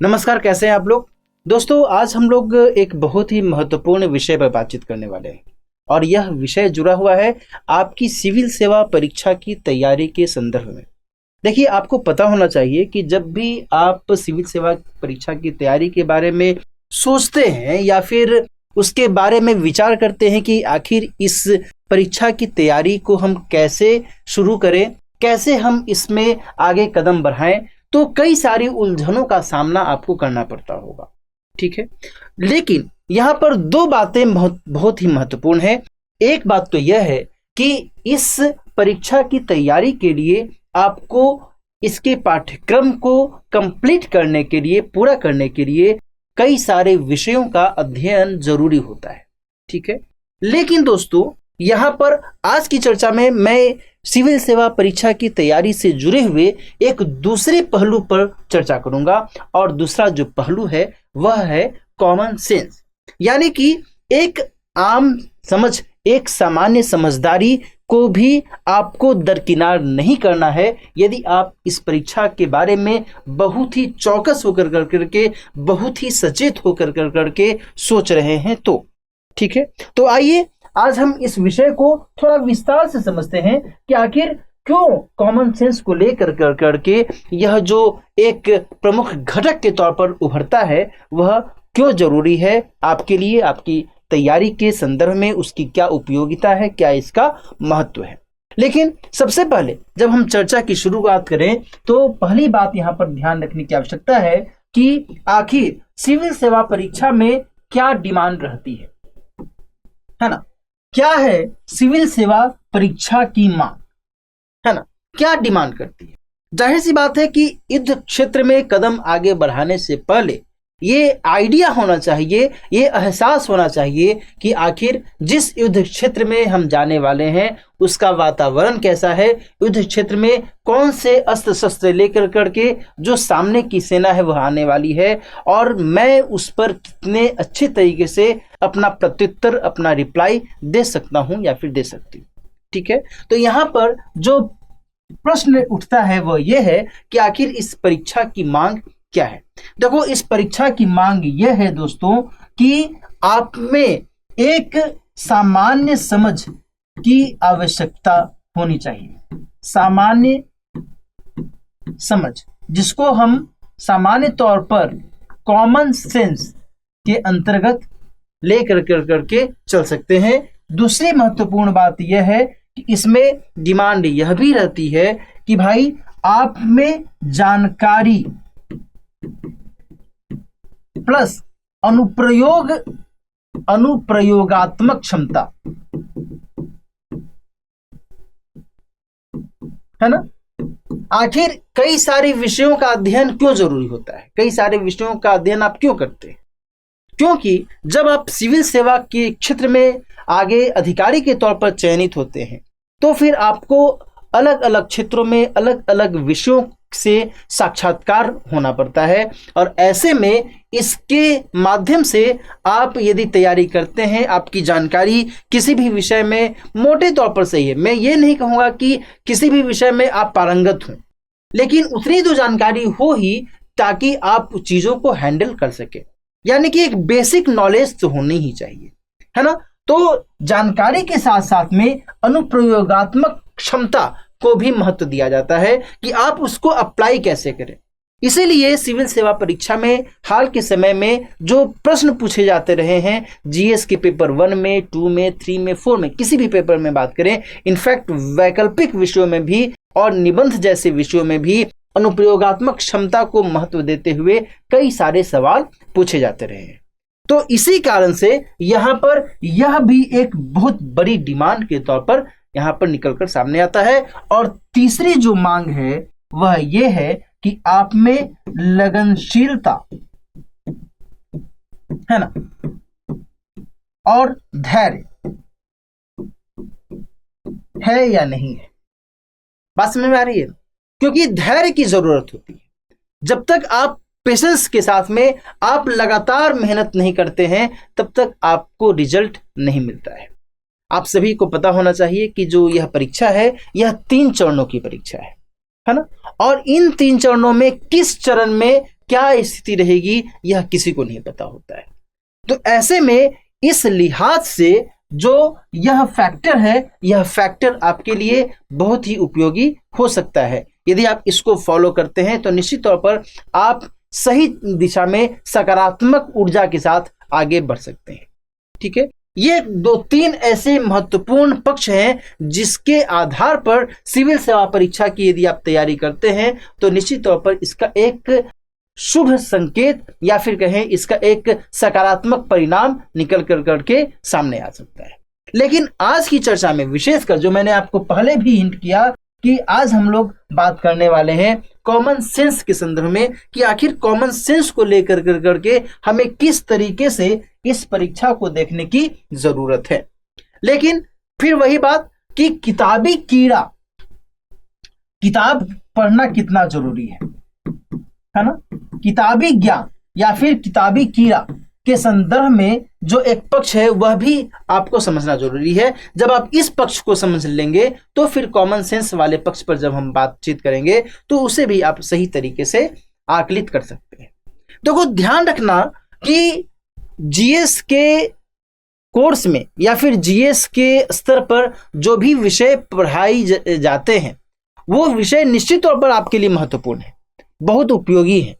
नमस्कार, कैसे हैं आप लोग। दोस्तों, आज हम लोग एक बहुत ही महत्वपूर्ण विषय पर बातचीत करने वाले हैं और यह विषय जुड़ा हुआ है आपकी सिविल सेवा परीक्षा की तैयारी के संदर्भ में। देखिए, आपको पता होना चाहिए कि जब भी आप सिविल सेवा परीक्षा की तैयारी के बारे में सोचते हैं या फिर उसके बारे में विचार करते हैं कि आखिर इस परीक्षा की तैयारी को हम कैसे शुरू करें, कैसे हम इसमें आगे कदम बढ़ाएं, तो कई सारी उलझनों का सामना आपको करना पड़ता होगा। ठीक है, लेकिन यहाँ पर दो बातें बहुत बहुत ही महत्वपूर्ण है। एक बात तो यह है कि इस परीक्षा की तैयारी के लिए आपको इसके पाठ्यक्रम को कंप्लीट करने के लिए, पूरा करने के लिए कई सारे विषयों का अध्ययन जरूरी होता है। ठीक है, लेकिन दोस्तों, यहाँ पर आज की चर्चा में मैं सिविल सेवा परीक्षा की तैयारी से जुड़े हुए एक दूसरे पहलू पर चर्चा करूंगा और दूसरा जो पहलू है वह है कॉमन सेंस, यानी कि एक आम समझ, एक सामान्य समझदारी को भी आपको दरकिनार नहीं करना है यदि आप इस परीक्षा के बारे में बहुत ही चौकस होकर करके, बहुत ही सचेत होकर करके सोच रहे हैं तो। ठीक है, तो आइए आज हम इस विषय को थोड़ा विस्तार से समझते हैं कि आखिर क्यों कॉमन सेंस को लेकर करके यह जो एक प्रमुख घटक के तौर पर उभरता है वह क्यों जरूरी है आपके लिए, आपकी तैयारी के संदर्भ में उसकी क्या उपयोगिता है, क्या इसका महत्व है। लेकिन सबसे पहले जब हम चर्चा की शुरुआत करें तो पहली बात यहां पर ध्यान रखने की आवश्यकता है कि आखिर सिविल सेवा परीक्षा में क्या डिमांड रहती है ना। क्या है सिविल सेवा परीक्षा की मांग, है ना, क्या डिमांड करती है। जाहिर सी बात है कि युद्ध क्षेत्र में कदम आगे बढ़ाने से पहले ये आइडिया होना चाहिए, ये एहसास होना चाहिए कि आखिर जिस युद्ध क्षेत्र में हम जाने वाले हैं उसका वातावरण कैसा है, युद्ध क्षेत्र में कौन से अस्त्र शस्त्र लेकर करके जो सामने की सेना है वह आने वाली है और मैं उस पर कितने अच्छे तरीके से अपना प्रत्युत्तर, अपना रिप्लाई दे सकता हूं या फिर दे सकती हूं। ठीक है, तो यहां पर जो प्रश्न उठता है वह यह है कि आखिर इस परीक्षा की मांग क्या है। देखो, इस परीक्षा की मांग यह है दोस्तों कि आप में एक सामान्य समझ की आवश्यकता होनी चाहिए। सामान्य समझ, जिसको हम सामान्य तौर पर कॉमन सेंस के अंतर्गत लेकर करके चल सकते हैं। दूसरी महत्वपूर्ण बात यह है कि इसमें डिमांड यह भी रहती है कि भाई आप में जानकारी प्लस अनुप्रयोगात्मक क्षमता, है ना। आखिर कई सारे विषयों का अध्ययन क्यों जरूरी होता है, कई सारे विषयों का अध्ययन आप क्यों करते हैं, क्योंकि जब आप सिविल सेवा के क्षेत्र में आगे अधिकारी के तौर पर चयनित होते हैं तो फिर आपको अलग अलग क्षेत्रों में अलग अलग विषयों से साक्षात्कार होना पड़ता है और ऐसे में इसके माध्यम से आप यदि तैयारी करते हैं, आपकी जानकारी किसी भी विषय में मोटे तौर पर सही है। मैं ये नहीं कहूँगा कि किसी भी विषय में आप पारंगत हों, लेकिन उतनी तो जानकारी हो ही ताकि आप चीज़ों को हैंडल कर सके, यानी कि एक बेसिक नॉलेज तो होनी ही चाहिए, है ना। तो जानकारी के साथ साथ में अनुप्रयोगात्मक क्षमता को भी महत्व दिया जाता है कि आप उसको अप्लाई कैसे करें। इसीलिए सिविल सेवा परीक्षा में हाल के समय में जो प्रश्न पूछे जाते रहे हैं, जीएस के पेपर 1 में, 2 में, 3 में, 4 में, किसी भी पेपर में बात करें, इनफैक्ट वैकल्पिक विषयों में भी और निबंध जैसे विषयों में भी अनुप्रयोगात्मक क्षमता को महत्व देते हुए कई सारे सवाल पूछे जाते रहे हैं। तो इसी कारण से यहाँ पर यह भी एक बहुत बड़ी डिमांड के तौर पर यहाँ पर निकलकर सामने आता है। और तीसरी जो मांग है वह यह है कि आप में लगनशीलता, है ना, और धैर्य है या नहीं है। बात समझ में आ रही है, क्योंकि धैर्य की जरूरत होती है। जब तक आप पेशेंस के साथ में आप लगातार मेहनत नहीं करते हैं तब तक आपको रिजल्ट नहीं मिलता है। आप सभी को पता होना चाहिए कि जो यह परीक्षा है यह 3 चरणों की परीक्षा है ना। और इन 3 चरणों में किस चरण में क्या स्थिति रहेगी यह किसी को नहीं पता होता है। तो ऐसे में इस लिहाज से जो यह फैक्टर है, यह फैक्टर आपके लिए बहुत ही उपयोगी हो सकता है। यदि आप इसको फॉलो करते हैं तो निश्चित तौर पर आप सही दिशा में सकारात्मक ऊर्जा के साथ आगे बढ़ सकते हैं। ठीक है, ये 2-3 ऐसे महत्वपूर्ण पक्ष हैं जिसके आधार पर सिविल सेवा परीक्षा की यदि आप तैयारी करते हैं तो निश्चित तौर पर इसका एक शुभ संकेत या फिर कहें इसका एक सकारात्मक परिणाम निकल करके सामने आ सकता है। लेकिन आज की चर्चा में विशेषकर जो मैंने आपको पहले भी हिंट किया कि आज हम लोग बात करने वाले हैं कॉमन सेंस के संदर्भ में कि आखिर कॉमन सेंस को लेकर करके हमें किस तरीके से इस परीक्षा को देखने की जरूरत है। लेकिन फिर वही बात कि किताबी कीड़ा, किताब पढ़ना कितना जरूरी है ना, किताबी ज्ञान या फिर किताबी कीड़ा के संदर्भ में जो एक पक्ष है वह भी आपको समझना जरूरी है। जब आप इस पक्ष को समझ लेंगे तो फिर कॉमन सेंस वाले पक्ष पर जब हम बातचीत करेंगे तो उसे भी आप सही तरीके से आकलित कर सकते हैं। देखो, ध्यान रखना कि जीएस के कोर्स में या फिर जीएस के स्तर पर जो भी विषय पढ़ाई जाते हैं वो विषय निश्चित तौर पर आपके लिए महत्वपूर्ण है, बहुत उपयोगी है।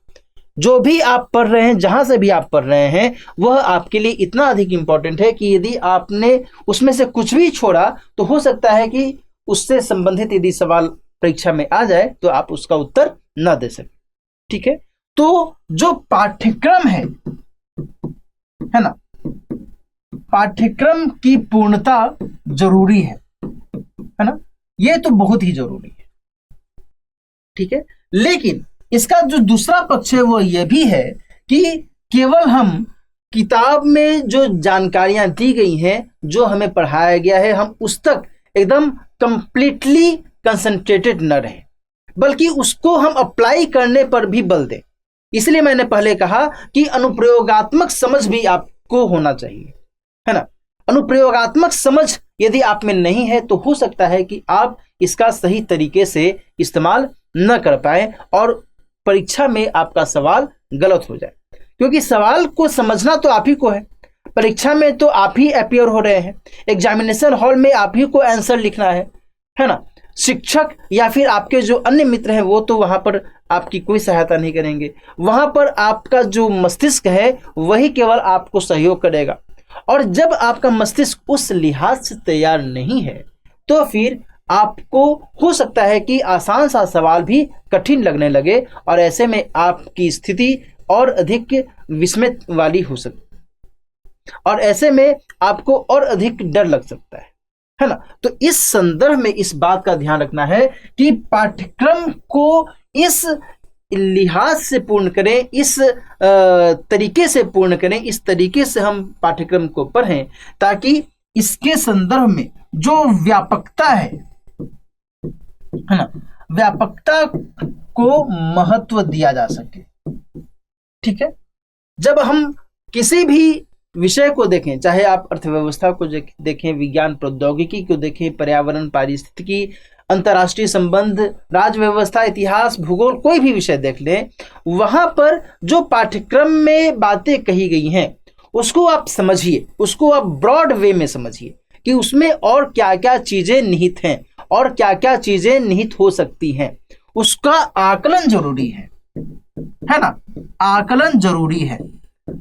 जो भी आप पढ़ रहे हैं, जहां से भी आप पढ़ रहे हैं, वह आपके लिए इतना अधिक इंपॉर्टेंट है कि यदि आपने उसमें से कुछ भी छोड़ा तो हो सकता है कि उससे संबंधित यदि सवाल परीक्षा में आ जाए तो आप उसका उत्तर न दे सके। ठीक है, तो जो पाठ्यक्रम है ना, पाठ्यक्रम की पूर्णता जरूरी है ना, यह तो बहुत ही जरूरी है। ठीक है, लेकिन इसका जो दूसरा पक्ष है वो ये भी है कि केवल हम किताब में जो जानकारियां दी गई हैं, जो हमें पढ़ाया गया है, हम उस तक एकदम कंप्लीटली कंसंट्रेटेड न रहें, बल्कि उसको हम अप्लाई करने पर भी बल दें। इसलिए मैंने पहले कहा कि अनुप्रयोगात्मक समझ भी आपको होना चाहिए, है ना। अनुप्रयोगात्मक समझ यदि आप में नहीं है तो हो सकता है कि आप इसका सही तरीके से इस्तेमाल न कर पाए और परीक्षा में आपका सवाल गलत हो जाए, क्योंकि सवाल को समझना तो आप ही को है। परीक्षा में तो आप ही अपीयर हो रहे हैं, एग्जामिनेशन हॉल में आप ही को आंसर लिखना है ना। शिक्षक या फिर आपके जो अन्य मित्र हैं वो तो वहां पर आपकी कोई सहायता नहीं करेंगे, वहां पर आपका जो मस्तिष्क है वही केवल आपको सहयोग करेगा। और जब आपका मस्तिष्क उस लिहाज से तैयार नहीं है तो फिर आपको हो सकता है कि आसान सा सवाल भी कठिन लगने लगे और ऐसे में आपकी स्थिति और अधिक विस्मित वाली हो सकती और ऐसे में आपको और अधिक डर लग सकता है ना। तो इस संदर्भ में इस बात का ध्यान रखना है कि पाठ्यक्रम को इस लिहाज से पूर्ण करें, इस तरीके से पूर्ण करें, इस तरीके से हम पाठ्यक्रम को पढ़ें ताकि इसके संदर्भ में जो व्यापकता है ना, व्यापकता को महत्व दिया जा सके। ठीक है, जब हम किसी भी विषय को देखें, चाहे आप अर्थव्यवस्था को देखें, विज्ञान प्रौद्योगिकी को देखें, पर्यावरण पारिस्थितिकी, अंतर्राष्ट्रीय संबंध, राज्य व्यवस्था, इतिहास, भूगोल, कोई भी विषय देख लें, वहां पर जो पाठ्यक्रम में बातें कही गई हैं उसको आप समझिए, उसको आप ब्रॉड वे में समझिए कि उसमें और क्या क्या चीजें निहित हैं और क्या क्या चीजें निहित हो सकती हैं। उसका आकलन जरूरी है ना, आकलन जरूरी है।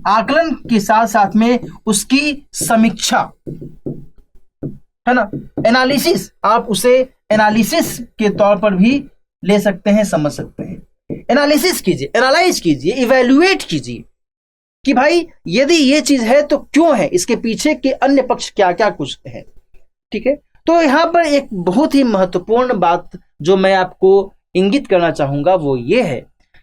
आकलन के साथ साथ में उसकी समीक्षा, है ना, एनालिसिस, आप उसे एनालिसिस के तौर पर भी ले सकते हैं, समझ सकते हैं। एनालिसिस कीजिए, एनालाइज कीजिए, इवैल्यूएट कीजिए कि भाई यदि ये चीज है तो क्यों है, इसके पीछे के अन्य पक्ष क्या क्या कुछ है। ठीक है, तो यहां पर एक बहुत ही महत्वपूर्ण बात जो मैं आपको इंगित करना चाहूंगा वो ये है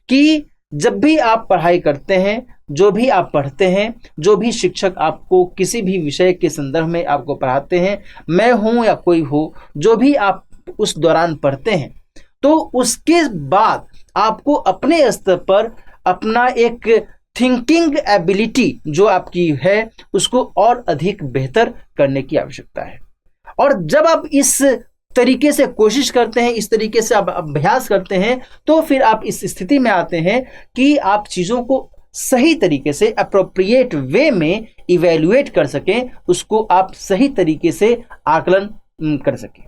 कि जब भी आप पढ़ाई करते हैं, जो भी आप पढ़ते हैं, जो भी शिक्षक आपको किसी भी विषय के संदर्भ में आपको पढ़ाते हैं, मैं हूं या कोई हो, जो भी आप उस दौरान पढ़ते हैं, तो उसके बाद आपको अपने स्तर पर अपना एक थिंकिंग एबिलिटी जो आपकी है उसको और अधिक बेहतर करने की आवश्यकता है। और जब आप इस तरीके से कोशिश करते हैं, इस तरीके से आप अभ्यास करते हैं, तो फिर आप इस स्थिति में आते हैं कि आप चीज़ों को सही तरीके से अप्रोप्रिएट वे में इवेल्युएट कर सकें, उसको आप सही तरीके से आकलन कर सकें,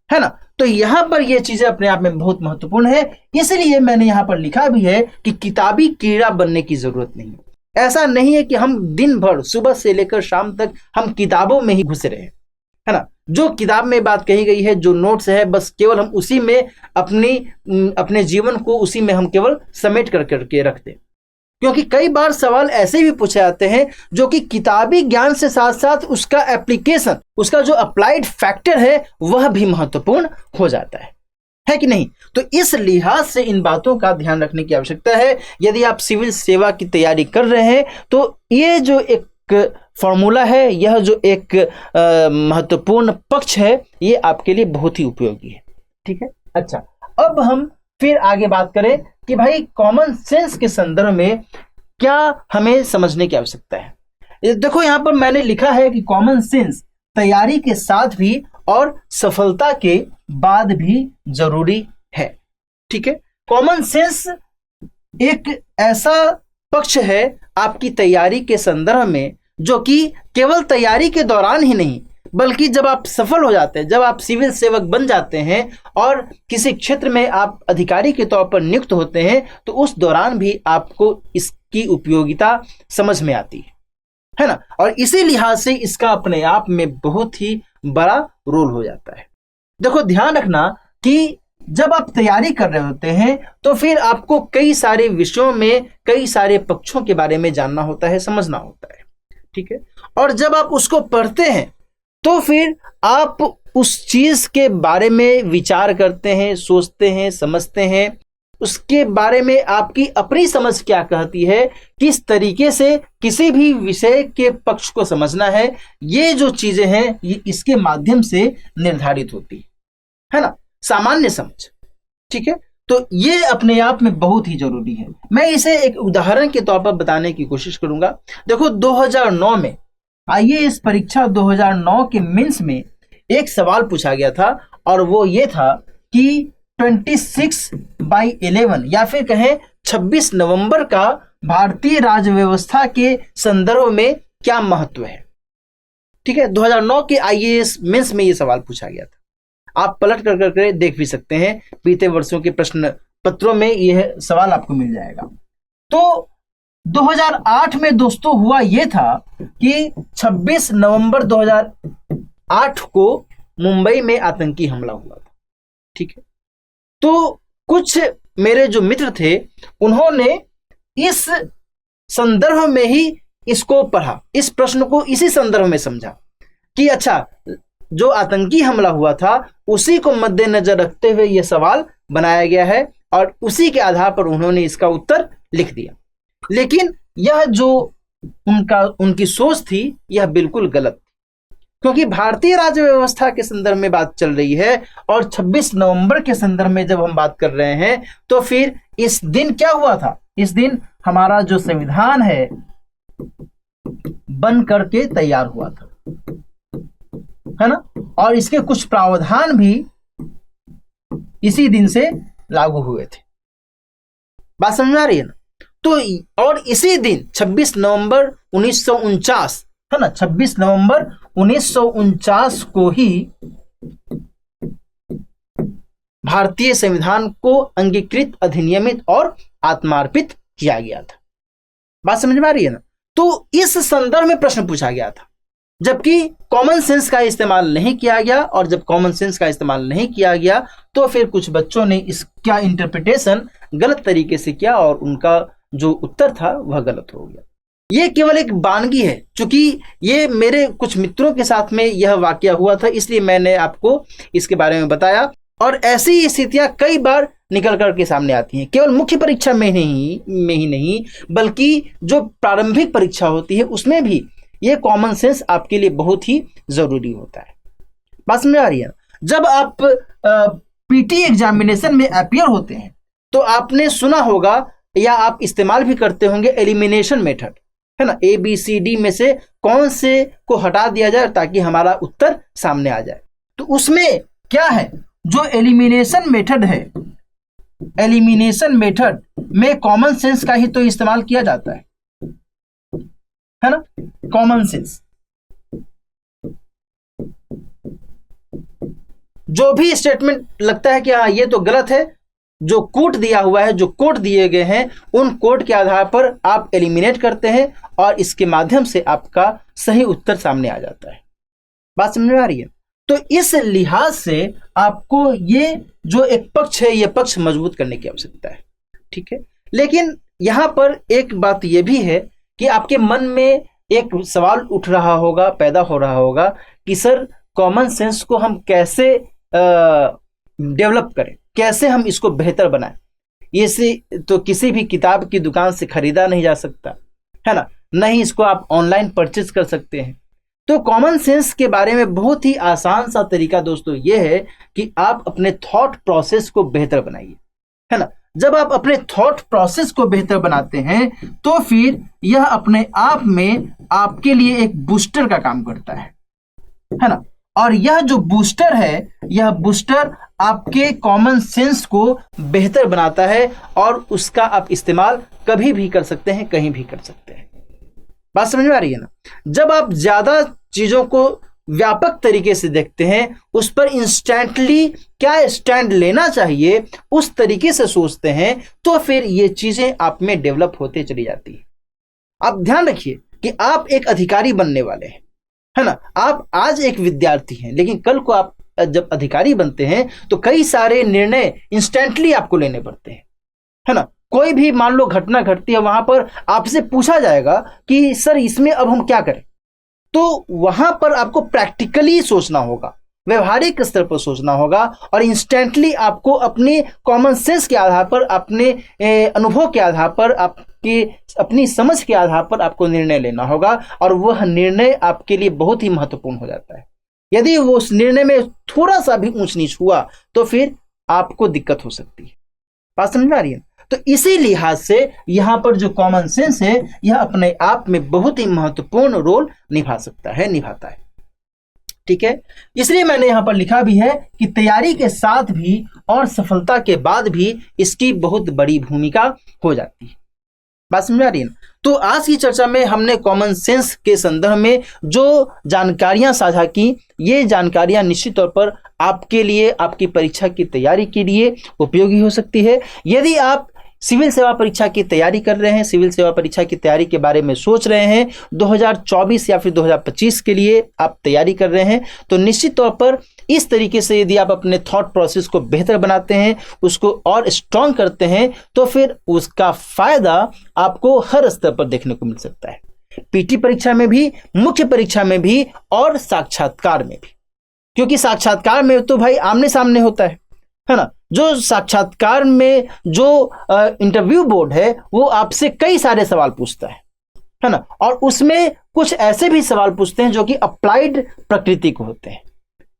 है ना। तो यहां पर यह चीजें अपने आप में बहुत महत्वपूर्ण है। इसलिए मैंने यहां पर लिखा भी है कि किताबी कीड़ा बनने की जरूरत नहीं है। ऐसा नहीं है कि हम दिन भर सुबह से लेकर शाम तक हम किताबों में ही घुसे रहे, है ना। जो किताब में बात कही गई है, जो नोट्स है, बस केवल हम उसी में अपने जीवन को उसी में हम केवल समेट करके रखते। क्योंकि कई बार सवाल ऐसे भी पूछे जाते हैं जो कि किताबी ज्ञान से साथ साथ उसका एप्लीकेशन, उसका जो अप्लाइड फैक्टर है वह भी महत्वपूर्ण हो जाता है कि नहीं। तो इस लिहाज से इन बातों का ध्यान रखने की आवश्यकता है। यदि आप सिविल सेवा की तैयारी कर रहे हैं तो ये जो एक फॉर्मूला है, यह जो एक महत्वपूर्ण पक्ष है, ये आपके लिए बहुत ही उपयोगी है, ठीक है। अच्छा, अब हम फिर आगे बात करें कि भाई कॉमन सेंस के संदर्भ में क्या हमें समझने की आवश्यकता है। देखो यहां पर मैंने लिखा है कि कॉमन सेंस तैयारी के साथ भी और सफलता के बाद भी जरूरी है, ठीक है। कॉमन सेंस एक ऐसा पक्ष है आपकी तैयारी के संदर्भ में जो कि केवल तैयारी के दौरान ही नहीं, बल्कि जब आप सफल हो जाते हैं, जब आप सिविल सेवक बन जाते हैं और किसी क्षेत्र में आप अधिकारी के तौर पर नियुक्त होते हैं, तो उस दौरान भी आपको इसकी उपयोगिता समझ में आती है ना। और इसी लिहाज से इसका अपने आप में बहुत ही बड़ा रोल हो जाता है। देखो ध्यान रखना कि जब आप तैयारी कर रहे होते हैं तो फिर आपको कई सारे विषयों में कई सारे पक्षों के बारे में जानना होता है, समझना होता है, ठीक है। और जब आप उसको पढ़ते हैं तो फिर आप उस चीज के बारे में विचार करते हैं, सोचते हैं, समझते हैं, उसके बारे में आपकी अपनी समझ क्या कहती है, किस तरीके से किसी भी विषय के पक्ष को समझना है, ये जो चीजें हैं ये इसके माध्यम से निर्धारित होती है ना, सामान्य समझ, ठीक है। तो ये अपने आप में बहुत ही जरूरी है। मैं इसे एक उदाहरण के तौर पर बताने की कोशिश करूंगा। देखो 2009 में आईएएस परीक्षा 2009 के मेंस में एक सवाल पूछा गया था और वो ये था कि 26/11 या फिर कहें 26 नवंबर का भारतीय राज्य व्यवस्था के संदर्भ में क्या महत्व है, ठीक है। 2009 के आईएएस मेंस में ये सवाल पूछा गया था। आप पलट कर देख भी सकते हैं, बीते वर्षों के प्रश्न पत्रों में यह सवाल आपको मिल जाएगा। तो 2008 में दोस्तों हुआ यह था कि 26 नवंबर 2008 को मुंबई में आतंकी हमला हुआ था, ठीक है। तो कुछ मेरे जो मित्र थे उन्होंने इस संदर्भ में ही इसको पढ़ा, इस प्रश्न को इसी संदर्भ में समझा कि अच्छा जो आतंकी हमला हुआ था उसी को मद्देनजर रखते हुए यह सवाल बनाया गया है और उसी के आधार पर उन्होंने इसका उत्तर लिख दिया। लेकिन यह जो उनकी सोच थी यह बिल्कुल गलत थी, क्योंकि भारतीय राज्य व्यवस्था के संदर्भ में बात चल रही है और 26 नवंबर के संदर्भ में जब हम बात कर रहे हैं तो फिर इस दिन क्या हुआ था, इस दिन हमारा जो संविधान है बन करके तैयार हुआ था, है ना। और इसके कुछ प्रावधान भी इसी दिन से लागू हुए थे। बात समझ में आ रही है ना। तो और इसी दिन 26 नवंबर 1949, है ना, 26 नवंबर 1949 को ही भारतीय संविधान को अंगीकृत, अधिनियमित और आत्मार्पित किया गया था। बात समझ में आ रही है ना। तो इस संदर्भ में प्रश्न पूछा गया था, जबकि कॉमन सेंस का इस्तेमाल नहीं किया गया। और जब कॉमन सेंस का इस्तेमाल नहीं किया गया तो फिर कुछ बच्चों ने इसका इंटरप्रिटेशन गलत तरीके से किया और उनका जो उत्तर था वह गलत हो गया। ये केवल एक वानगी है, क्योंकि ये मेरे कुछ मित्रों के साथ में यह वाकया हुआ था, इसलिए मैंने आपको इसके बारे में बताया। और ऐसी स्थितियां कई बार निकल करके सामने आती हैं, केवल मुख्य परीक्षा में ही नहीं बल्कि जो प्रारंभिक परीक्षा होती है उसमें भी ये कॉमन सेंस आपके लिए बहुत ही जरूरी होता है। बात समझ आ रही है। जब आप पीटी एग्जामिनेशन में अपीयर होते हैं तो आपने सुना होगा या आप इस्तेमाल भी करते होंगे एलिमिनेशन मेथड, है ना। ABCD में से कौन से को हटा दिया जाए ताकि हमारा उत्तर सामने आ जाए। तो उसमें क्या है, जो एलिमिनेशन मेथड है, एलिमिनेशन मेथड में कॉमन सेंस का ही तो इस्तेमाल किया जाता है ना, कॉमन सेंस। जो भी स्टेटमेंट लगता है कि हाँ ये तो गलत है, जो कोड दिया हुआ है, जो कोड दिए गए हैं, उन कोड के आधार पर आप एलिमिनेट करते हैं और इसके माध्यम से आपका सही उत्तर सामने आ जाता है। बात समझ में आ रही है? तो इस लिहाज से आपको ये जो एक पक्ष है, ये पक्ष मजबूत करने की आवश्यकता है, ठीक है। लेकिन यहां पर एक बात यह भी है कि आपके मन में एक सवाल उठ रहा होगा, पैदा हो रहा होगा कि सर कॉमन सेंस को हम कैसे डेवलप करें, कैसे हम इसको बेहतर बनाएं। ये से तो किसी भी किताब की दुकान से खरीदा नहीं जा सकता है ना, नहीं इसको आप ऑनलाइन परचेज कर सकते हैं। तो कॉमन सेंस के बारे में बहुत ही आसान सा तरीका दोस्तों ये है कि आप अपने थॉट प्रोसेस को बेहतर बनाइए, है ना। जब आप अपने थॉट प्रोसेस को बेहतर बनाते हैं तो फिर यह अपने आप में आपके लिए एक बूस्टर का काम करता है ना। और यह जो बूस्टर है, यह बूस्टर आपके कॉमन सेंस को बेहतर बनाता है और उसका आप इस्तेमाल कभी भी कर सकते हैं, कहीं भी कर सकते हैं। बात समझ में आ रही है ना? जब आप ज्यादा चीजों को व्यापक तरीके से देखते हैं, उस पर इंस्टेंटली क्या स्टैंड लेना चाहिए उस तरीके से सोचते हैं, तो फिर ये चीजें आप में डेवलप होते चली जाती है। आप ध्यान रखिए कि आप एक अधिकारी बनने वाले हैं, है ना। आप आज एक विद्यार्थी हैं, लेकिन कल को आप जब अधिकारी बनते हैं तो कई सारे निर्णय इंस्टेंटली आपको लेने पड़ते हैं, है ना। कोई भी मान लो घटना घटती है, वहां पर आपसे पूछा जाएगा कि सर इसमें अब हम क्या करें, तो वहां पर आपको प्रैक्टिकली सोचना होगा, व्यवहारिक स्तर पर सोचना होगा और इंस्टेंटली आपको अपने कॉमन सेंस के आधार पर, अपने अनुभव के आधार पर, आपकी अपनी समझ के आधार पर आपको निर्णय लेना होगा। और वह निर्णय आपके लिए बहुत ही महत्वपूर्ण हो जाता है। यदि वो उस निर्णय में थोड़ा सा भी ऊंच नीच हुआ तो फिर आपको दिक्कत हो सकती है। बात समझ में आ रही है? तो इसी लिहाज से यहां पर जो कॉमन सेंस है, यह अपने आप में बहुत ही महत्वपूर्ण रोल निभा सकता है, निभाता है, ठीक है। इसलिए मैंने यहां पर लिखा भी है कि तैयारी के साथ भी और सफलता के बाद भी इसकी बहुत बड़ी भूमिका हो जाती है। बात समझ आ रही है? तो आज की चर्चा में हमने कॉमन सेंस के संदर्भ में जो जानकारियां साझा की, ये जानकारियां निश्चित तौर पर आपके लिए, आपकी परीक्षा की तैयारी के लिए उपयोगी हो सकती है। यदि आप सिविल सेवा परीक्षा की तैयारी कर रहे हैं, सिविल सेवा परीक्षा की तैयारी के बारे में सोच रहे हैं, 2024 या फिर 2025 के लिए आप तैयारी कर रहे हैं, तो निश्चित तौर पर इस तरीके से यदि आप अपने थॉट प्रोसेस को बेहतर बनाते हैं, उसको और स्ट्रांग करते हैं, तो फिर उसका फायदा आपको हर स्तर पर देखने को मिल सकता है। पीटी परीक्षा में भी, मुख्य परीक्षा में भी और साक्षात्कार में भी। क्योंकि साक्षात्कार में तो भाई आमने सामने होता है ना। जो साक्षात्कार में जो इंटरव्यू बोर्ड है वो आपसे कई सारे सवाल पूछता है ना। और उसमें कुछ ऐसे भी सवाल पूछते हैं जो कि अप्लाइड प्रकृति को होते हैं,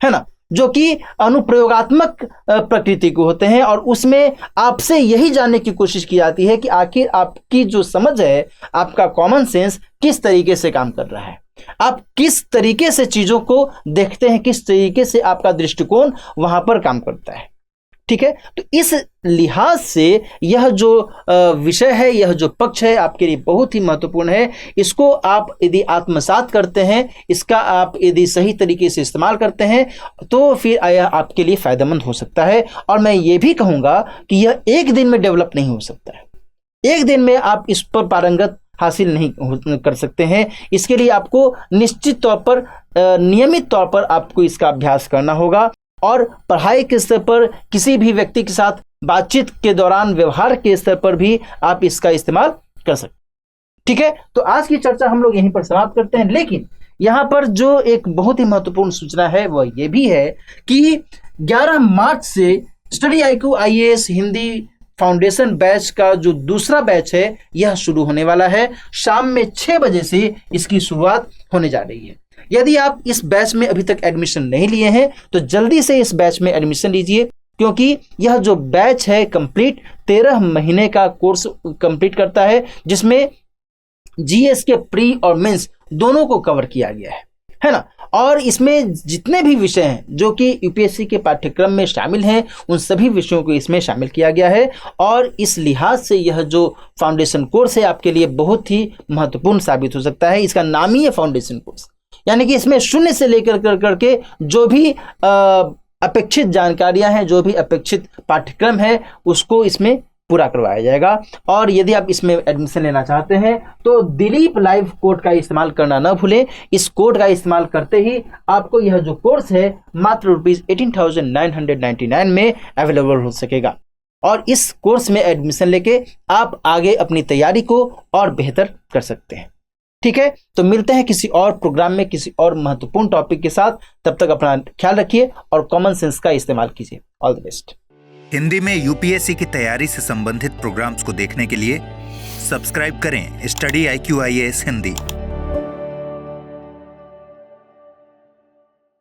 है ना, जो कि अनुप्रयोगात्मक प्रकृति को होते हैं। और उसमें आपसे यही जानने की कोशिश की जाती है कि आखिर आपकी जो समझ है, आपका कॉमन सेंस किस तरीके से काम कर रहा है, आप किस तरीके से चीजों को देखते हैं, किस तरीके से आपका दृष्टिकोण वहां पर काम करता है, ठीक है। तो इस लिहाज से यह जो विषय है, यह जो पक्ष है आपके लिए बहुत ही महत्वपूर्ण है। इसको आप यदि आत्मसात करते हैं, इसका आप यदि सही तरीके से इस्तेमाल करते हैं, तो फिर यह आपके लिए फायदेमंद हो सकता है। और मैं ये भी कहूंगा कि यह एक दिन में डेवलप नहीं हो सकता है, एक दिन में आप इस पर पारंगत हासिल नहीं कर सकते हैं। इसके लिए आपको निश्चित तौर पर, नियमित तौर पर आपको इसका अभ्यास करना होगा। और पढ़ाई के स्तर पर, किसी भी व्यक्ति के साथ बातचीत के दौरान, व्यवहार के स्तर पर भी आप इसका इस्तेमाल कर सकते हैं, ठीक है। तो आज की चर्चा हम लोग यहीं पर समाप्त करते हैं। लेकिन यहां पर जो एक बहुत ही महत्वपूर्ण सूचना है वह यह भी है कि 11 मार्च से study IQ IAS Hindi foundation batch का जो दूसरा बैच है यह शुरू होने वाला है। शाम में 6 बजे से इसकी शुरुआत होने जा रही है। यदि आप इस बैच में अभी तक एडमिशन नहीं लिए हैं तो जल्दी से इस बैच में एडमिशन लीजिए, क्योंकि यह जो बैच है कंप्लीट 13 महीने का कोर्स कंप्लीट करता है, जिसमें GS के प्री और मेंस दोनों को कवर किया गया है ना। और इसमें जितने भी विषय हैं जो कि यूपीएससी के पाठ्यक्रम में शामिल हैं, उन सभी विषयों को इसमें शामिल किया गया है। और इस लिहाज से यह जो फाउंडेशन कोर्स है आपके लिए बहुत ही महत्वपूर्ण साबित हो सकता है। इसका नाम ही है फाउंडेशन कोर्स, यानी कि इसमें शून्य से लेकर करके जो भी अपेक्षित जानकारियां हैं, जो भी अपेक्षित पाठ्यक्रम है, उसको इसमें पूरा करवाया जाएगा। और यदि आप इसमें एडमिशन लेना चाहते हैं तो दिलीप लाइव कोड का इस्तेमाल करना न भूलें। इस कोड का इस्तेमाल करते ही आपको यह जो कोर्स है मात्र ₹18,999 में अवेलेबल हो सकेगा। और इस कोर्स में एडमिशन लेके आप आगे अपनी तैयारी को और बेहतर कर सकते हैं। ठीक है, तो मिलते हैं किसी और प्रोग्राम में किसी और महत्वपूर्ण टॉपिक के साथ। तब तक अपना ख्याल रखिए और कॉमन सेंस का इस्तेमाल कीजिए। All the best. हिंदी में यूपीएससी की तैयारी से संबंधित प्रोग्राम्स को देखने के लिए सब्सक्राइब करें स्टडी IQ IAS हिंदी।